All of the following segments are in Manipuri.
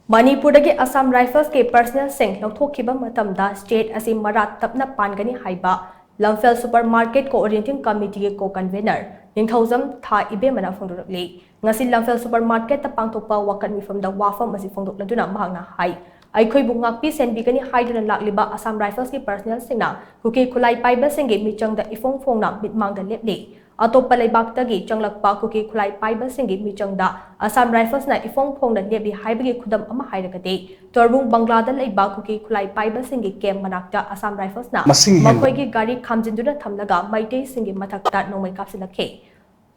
Manipur Dagi Assam Rifles ke personal shing Louthokkhiba Matamda state asi marat Tapna Pangani haiba Lamphel Super Market Co ordinating committee co convenor Ningthoujam Tha Ibema phongdorakli ngasi Lamphel Super Market ta pangthokpa wakan mifam da wafam asi phongdokladuna mahangna hai aikhoi bungakpi senbigani haiduna lakliba Assam Rifles ki personal singna kuki khulai paiba singi michang da ifong phongna mitmang da lepli atoppa leibak-tagi changlakpa kuki khulai paiba singi michangda Assam Rifles na ifong phongna lepli haibagi khudam ama hairagati torbung Banglada leiba kuki khulai paiba singi kem manakta Assam Rifles na makhoi gari khamjinduna thamlaga maitei singi mathakta nongmai kapsilakhe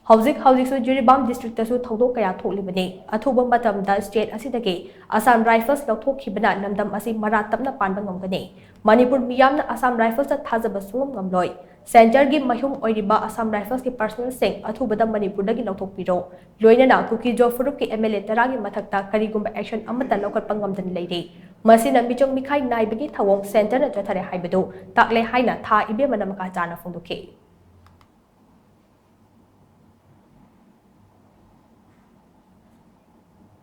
Hauzik su Jiribam district tasu thodo kaya tholibani athuba matamda state asidagi Assam Rifles Louthokkhiba namdam asi marat tapna panba ngamgani Manipur miyamna Assam Rifles ta thajaba sungam ngamloi Center gi mahum oiriba Assam Rifles ki personal sing athubada Manipur dagi lauthokpiro loinana kuki jo furup ki MLA taragi mathakta karigumba action amata lokatpa ngamdan leiri masina michong mikhai naibagi thawong center na chathare haibadu takle haina Tha Ibema namaka jana phongdokhe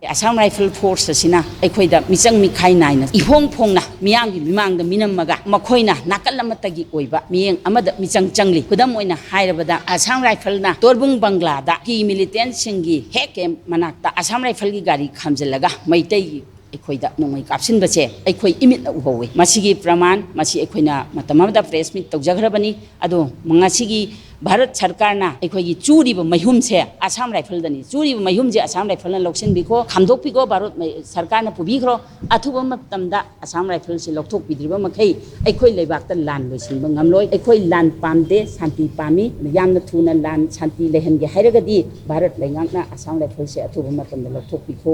Assam Rifle Force asina aikhoida michang mikhai naina ihong phongna miyamgi mimangda minamaga makhoina nakal amatagi oiba miyeng amada michang changli khudam oina hairabada Assam Rifle na torbung Banglada ki militant singi heke manakta Assam Rifle gi gari khamjalaga maitai aikhoida nongmai kapsin bache aikhoi imit na uhowe masigi praman masi aikhoina matamada press meet tawjagrabani ado mangasigi Bharat Sarkar na aikhoigi churiba mahum se Assam Rifle dani churiba mahum je Assam Rifle na loksin biko khamdok biko Bharat Sarkar na pubikro athuba matamda Assam Rifle se lokthok bidriba makhai aikhoi leibak ta lan loisinba ngamloi aikhoi lan pamde shanti pami yamna thuna lan shanti lehenge hairagadi Bharat leingak na Assam Rifle se athuba matamda lokthok biko